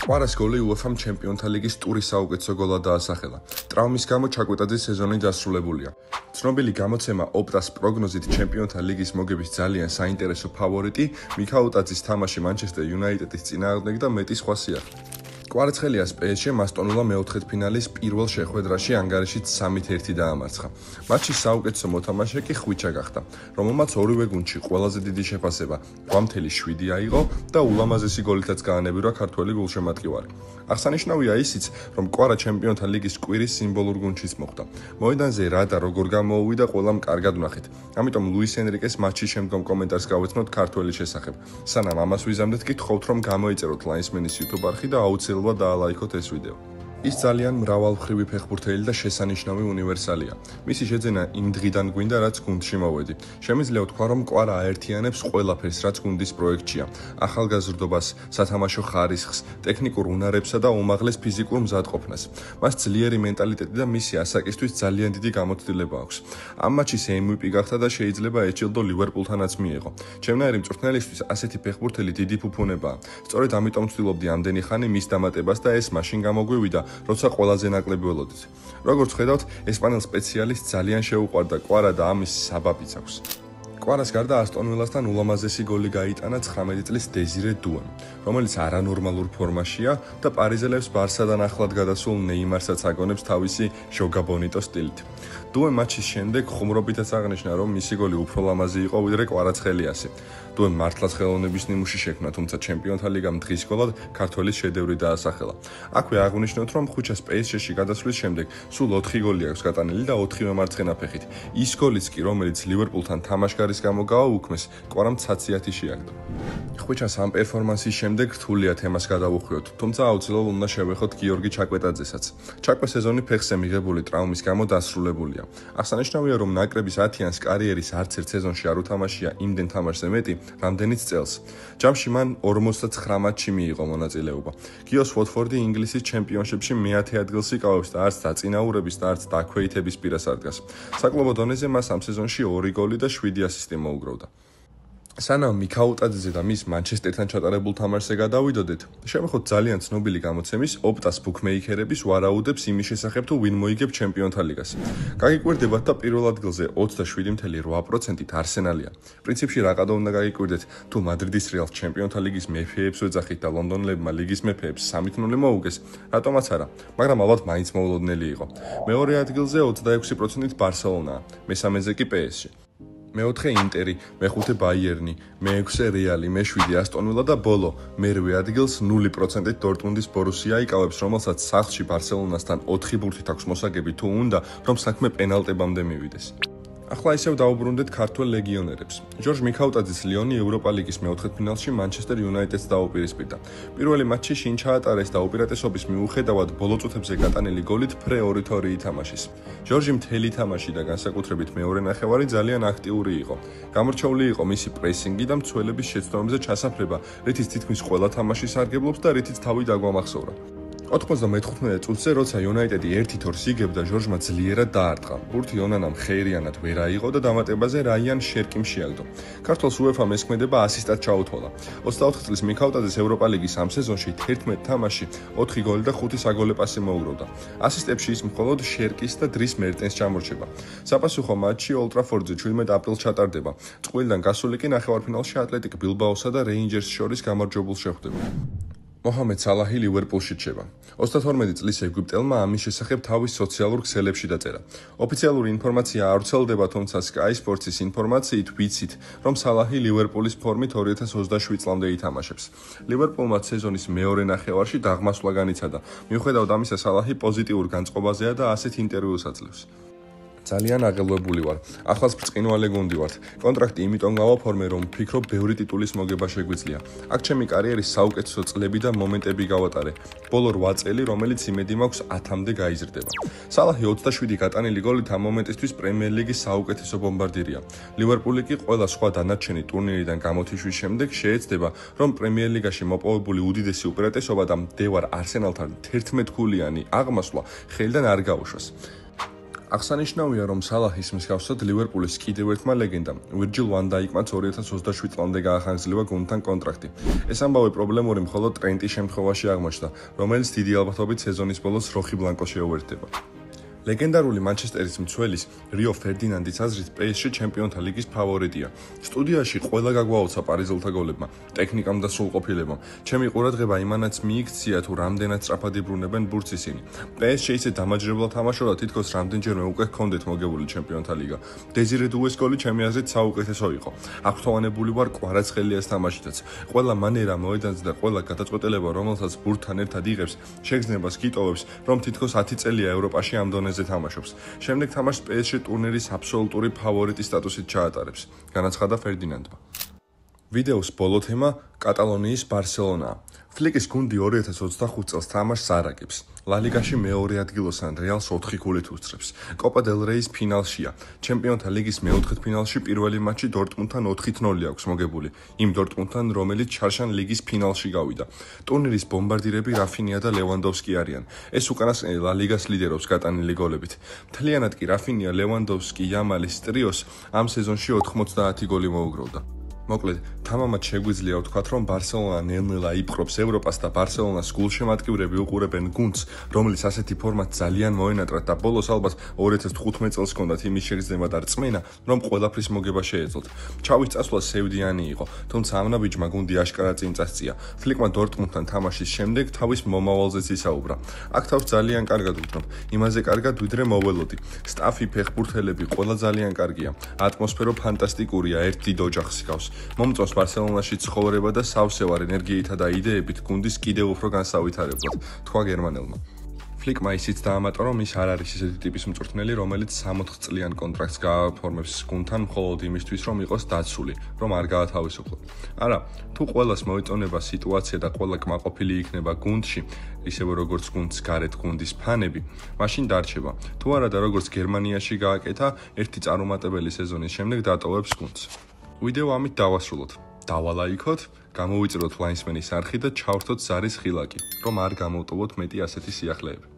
კვარას გოლი UEFA ჩემპიონთა ლიგის ტურის საუკეთესო გოლად დაასახელა. ტრავმის გამო ჩაკვეტაძის სეზონი დასრულებულია. ცნობილი გამოცემა ოპტას პროგნოზით ჩემპიონთა ლიგის მოგების ძალიან საინტერესო ფავორიტი მიქაუტაძის თამაში მანჩესტერ იუნაიტედის წინააღმდეგ და მეტი სხვა სიახლე. კვარაცხელიას PSG-მ ასტონ ვილა მეოთხედფინალის პირველ შეხვედრაში ანგარიშით 3-1 დაამარცხა. მატჩის საუკეთესო მოთამაშე კი ხვიჩა გახდა, რომელმაც ორივე გუნდში ყველაზე დიდი შეფასება 8.7 აიღო და ულამაზესი გოლითაც გაანებირა ქართველი გულშემატკივარი. აღსანიშნავია ისიც, რომ კვარა ჩემპიონთა ლიგის კვირის სიმბოლურ გუნდშიც მოხვდა. მოედანზე რა და როგორ გამოუვიდა ყველამ კარგად ვნახეთ. ამიტომ ლუის ენრიკეს მატჩის შემდგომ კომენტარს გავეცნოთ ქართველის შესახებ. სანამ ამას ვიზამდეთ, გითხოვთ რომ გამოიწეროთ ლაინსმენის YouTube არხი და აუცილებლად დაალაიქოთ ეს ვიდეო. ის ძალიან მრავალმხრივი ფეხბურთელი და შესანიშნავი უნივერსალია. მისი შეძენა იმ დღიდან გვინდა, რაც გუნდში მოვედი. შემიძლია ვთქვა, რომ კვარა აერთიანებს ყველაფერს, რაც გუნდის პროექტშია: ახალგაზრდობას, სათამაშო ხარისხს, ტექნიკურ უნარებსა და უმაღლეს ფიზიკურ მზადყოფნას. მას ძლიერი მენტალიტეტი და მისი ასაკისთვის ძალიან დიდი გამოცდილება აქვს. ამ მატჩის MVP გახდა და შეიძლება ეჭილდო ლივერპულთანაც მიეღო. ჩემნაირი მწვრთნელისთვის ასეთი ფეხბურთელი დიდი ფუფუნებაა. სწორედ ამიტომ ვცდილობდი ამდენი ხანი მის დამატებას და ეს მაშინ გამოგვივიდა, როცა ყველაზე ნაკლები ველოდით. როგორც ხედავთ, ესპანელ სპეციალისტს ძალიან შეუყვარდა კვარა და ამის საბაბიც აქვს. კვარას გარდა ასტონ ვილასთან ულამაზესი გოლი გაიტანა 19 წლის დეზირე დუემ, რომელიც არანორმალურ ფორმაშია და პარიზელებს ბარსადან ახლად გადასულ ნეიმარსაც აგონებს თავისი ჟოგა ბონიტო სტილით. დუემ მატჩის შემდეგ ხუმრობითაც აღნიშნა, რომ მისი გოლი უფრო ლამაზი იყო ვიდრე კვარაცხელიასი. დუემ მართლაც ხელოვნების ნიმუში შექმნა, თუმცა ჩემპიონთა ლიგამ დღის გოლად ქართველის შედევრი დაასახელა. აქვე აღნიშნოთ, რომ ხვიჩას PSG-ში გადასვლის შემდეგ სულ 4 გოლი აქვს გატანილი და 4-ვე მარცხენა ფეხით. ის გოლიც კი, რომელიც ლივერპულთან თამაშგარის გამო გააუქმეს, კვარამ ცაციათი შეაგდო. ხვიჩას ამ პერფორმანსის შემდეგ რთულია თემას გადავუხვიოთ, თუმცა აუცილებლად უნდა შევეხოთ გიორგი ჩაკვეტაძესაც. ჩაკვე სეზონი ფეხზე მიღებული ტრავმის გამო დასრულებულია. აღსანიშნავია, რომ ნაკრების 10-იანს კარიერის არც ერთ სეზონში არ უთამაშია იმდენ თამაშზე მეტი, რამდენიც წელს. ჯამში მან 59 მატჩში მიიღო მონაწილეობა. გიოს ვოტფორდი ინგლისის ჩემპიონშიპში მე-10 ადგილს იკავებს და არც დაწინაურების და არც დაქვეითების პირას არ დგას. საკლუბო დონეზე მას ამ სეზონში 2 გოლი და 7 ასისტი მოუგროვდა. სანამ მიქაუტაძეზე და მის მანჩესტერთან ჩატარებულ თამაშზე გადავიდოდეთ, შევეხოთ ძალიან ცნობილი გამოცემის ოპტას ბუქმეიქერების ვარაუდებს იმის შესახებ, თუ ვინ მოიგებს ჩემპიონთა ლიგას. გაგიკვირდებათ და პირველ ადგილზე 27.8%-ით არსენალია. პრინციპში რაყადო უნდა გაგიკვირდეთ, თუ მადრიდის რეალს ჩემპიონთა ლიგის მეფეებს ვეძახით და ლონდონელებმა ლიგის მეფეებს 3-0 მოუგეს, რატომაც არა, მაგრამ ალბათ მაინც მოულოდნელი იყო. მეორე ადგილზე 26%-ით ბარსელონაა, მესამეზე კი PSG. მეოთხე ინტერი, მეხუთე ბაიერნი, მეექვსე რეალი, მეშვიდე ასტონ ვილა და ბოლო მერვე ადგილს 0%-ით დორტმუნდის ბორუსია იკავებს, რომელსაც სახლში ბარსელონასთან 4 ბურთით აქვს მოსაგები, თუ უნდა, რომ საქმე პენალტებამდე მივიდეს. ახლა ისევ დაუბრუნდეთ ქართველ ლეგიონერებს. ჟორჟ მიქაუტაძის ლიონი ევროპა ლიგის მეოთხედფინალში მანჩესტერ იუნაიტედს დაუპირისპირდა. პირველი მატჩი შინ ჩაატარეს და უპირატესობის მიუხედავად ბოლო წუთებზე გატანილი გოლით ფრე 2-2 ითამაშეს. ჟორჟი მთელი თამაში და განსაკუთრებით მეორე ნახევარი ძალიან აქტიური იყო. გამორჩეული იყო მისი პრესინგი და მცველების შეცდომებზე ჩასაფრება, რითიც თითქმის ყველა თამაში სარგებლობს და რითიც თავი დაგვამახსოვრა. 95 წუთზე, როცა იუნაიტედი 1-2 იგებდა, ჟორჟმა ძლიერად დაარტყა. ბურთი ონანამ ხეირიანად ვერ აიღო და დამატებაზე რაიან შერკიმ შეაგდო. ქართველს UEFA-მ ესქმედება ასისტად ჩაუთვალა. 24 წლის მიქაუტაძეს ევროპა ლიგის ამ სეზონში 11 თამაში 4 გოლი და 5 საგოლე პასი მოუგროვდა. ასისტებში ის მხოლოდ შერკის და დრის მერტენს ჩამორჩება. საპასუხო მატჩი ოლდ ტრაფორდზე 17 აპრილს ჩატარდება. წყვილიდან გასული კი ნახევარფინალში ატლეტიკ ბილბაოსა და რეინჯერსს შორის გამარჯვებულს შეხვდება. მოჰამედ სალაჰი ლივერპულში რჩება. 32 წლის ეგვიპტელმა ამის შესახებ თავის სოციალურ ქსელებში დაწერა. ოფიციალური ინფორმაცია არ ვრცელდება, თუმცა Sky Sports-ის ინფორმაციით ვიცით, რომ სალაჰი ლივერპულის ფორმით 2027 წლამდე ითამაშებს. ლივერპულმა სეზონის მეორე ნახევარში დაღმასვლა განიცადა. მიუხედავად ამისა, სალაჰი პოზიტიურ განწყობაზეა და ასეთ ინტერვიუს აძლევს. ძალიან აღელვებული ვარ. ახლაც ბრწყინვალე გუნდი ვართ. კონტრაქტი იმიტომ გავაფორმე, რომ ვფიქრობ, ბევრი ტიტულის მოგება შეგვიძლია. აქ ჩემი კარიერის საუკეთესო წლები და მომენტები გავატარე. ბოლო 8 წელი, რომელიც იმედი მაქვს 10-მდე გაიზრდება. სალაჰი 27 გატანილი გოლით ამ მომენტისთვის პრემიერ ლიგის საუკეთესო ბომბარდირია. ლივერპული კი ყველა სხვა დანარჩენი ტურნირიდან გამოთიშვის შემდეგ შეეცდება, რომ პრემიერ ლიგაში მოპოვებული უდიდესი უპირატესობა და მდევარ არსენალთან 11 ქულიანი აღმასვლა ხელიდან არ გაუშვას. აღსანიშნავია, რომ სალაჰის მსგავსად ლივერპულის კიდევ ერთმა ლეგენდამ, ვირჯილ ვან დაიკმაც 2027 წლამდე გაახანგრძლივა გუნდთან კონტრაქტი. ეს ამბავი პრობლემური მხოლოდ ტრენტის შემთხვევაში აღმოჩნდა, რომელიც დიდი ალბათობით სეზონის ბოლოს როხი ბლანკოს შეუერთდება. ლეგენდარული მანჩესტერის მცველის რიო ფერდინანდის აზრით PSG ჩემპიონთა ლიგის ფავორიტია. სტუდიაში ყველა გაგვაოცა პარიზელთა გოლებმა, ტექნიკამ და სრულყოფილებამ. ჩემი ყურადღება იმანაც მიიქცია, თუ რამდენად სწრაფად იბრუნებენ ბურთს ისინი. PSG ისე დამაჯერებლად თამაშობდა, თითქოს რამდენჯერმე უკვე ჰქონდეთ მოგებული ჩემპიონთა ლიგა. დეზირე დუეს გოლი ჩემი აზრით საუკეთესო იყო. აღფრთოვანებული ვარ კვარაცხელიას თამაშითაც. ყველა მანერა მოედანზე და ყველა გადაწყვეტილება, რომელსაც ბურთთან ერთად იღებს, შეგრძნებას გიტოვებს, რომ თითქოს 10 წელია ევროპაში ამ დონეზე თამაშობს. შემდეგ თამაშს PSG ტურნირის აბსოლუტური ფავორიტის სტატუსით ჩაატარებს, განაცხადა ფერდინანდმა. ვიდეოს ბოლო თემა კატალონიის ბარსელონაა. ფლიკის გუნდი 2025 წელს თამაშს არ აგებს. ლა ლიგაში მეორე ადგილოსან რეალს 4 ქულით უსწრებს. კოპა დელ რეის ფინალშია. ჩემპიონთა ლიგის მეოთხედ ფინალში პირველი მატჩი დორტმუნდთან 4-0 აქვს მოგებული. იმ დორტმუნდთან, რომელიც ჩარშან ლიგის ფინალში გავიდა. ტურნირის ბომბარდირები რაფინია და ლევანდოვსკი არიან. ეს უკანასკნელი ლა ლიგას ლიდერობს გატანილი გოლებით. მთლიანად კი რაფინია, ლევანდოვსკი, იამალის ტრიოს ამ სეზონში 90 გოლი მოუგროვდა. მოკლედ, თამამად შეგვიძლია ვთქვათ, რომ ბარსელონა ნელ-ნელა იპყრობს ევროპას და ბარსელონას გულშემატკივრები უყურებენ გუნდს, რომელიც ასეთი ფორმად ძალიან მოენატრათ და ბოლოს ალბათ 2015 წელს ჰქონდათ იმის შეგრძნება და რწმენა, რომ ყველაფრის მოგება შეეძლოთ. ჩავის წასვლა სევდიანი იყო, თუმცა ამ ნაბიჯმა გუნდი აშკარა წინ წასწია. ფლიკმა დორტმუნდთან თამაშის შემდეგ თავის მომავალზეც ისაუბრა. აქ თავს ძალიან კარგად ვთქვით, იმაზე კარგად ვიდრე მოველოდი. სტაფი, ფეხბურთელები ყველა ძალიან კარგია. ატმოსფერო ფანტასტიკურია, ერთ დიდ ოჯახს ჰგავს. მომწონს ბარსელონაში ცხოვრება და სავსე ვარ ენერგიითა და იდეებით გუნდის კიდევ უფრო განსავითარებლად, თქვა გერმანელმა. ფლიკმა ისიც დაამატა, რომ ის არ არის ისეთი ტიპის მწვრთნელი, რომელიც 60 წლიან კონტრაქტს გააფორმებს გუნდთან მხოლოდ იმისთვის, რომ იყოს დაცული, რომ არ გაათავისუფლო. არა, თუ ყველას მოეწონება სიტუაცია და ყველა კმაყოფილი იქნება გუნდში, ისევე როგორც გუნდის გარეთ გუნდის ფანები, მაშინ დარჩება. თუ არა და როგორც გერმანიაში გააკეთა, ერთი წარუმატებელი სეზონის შემდეგ დატოვებს გუნდს. ვიდეო ამით დავასრულოთ. დავალაიქოთ, გამოვიწიროთ ლაინსმენის არხი და ჩავრთოთ ზარის ხილაკი, რომ არ გამოვტოვოთ მეტი ასეთი სიახლეები.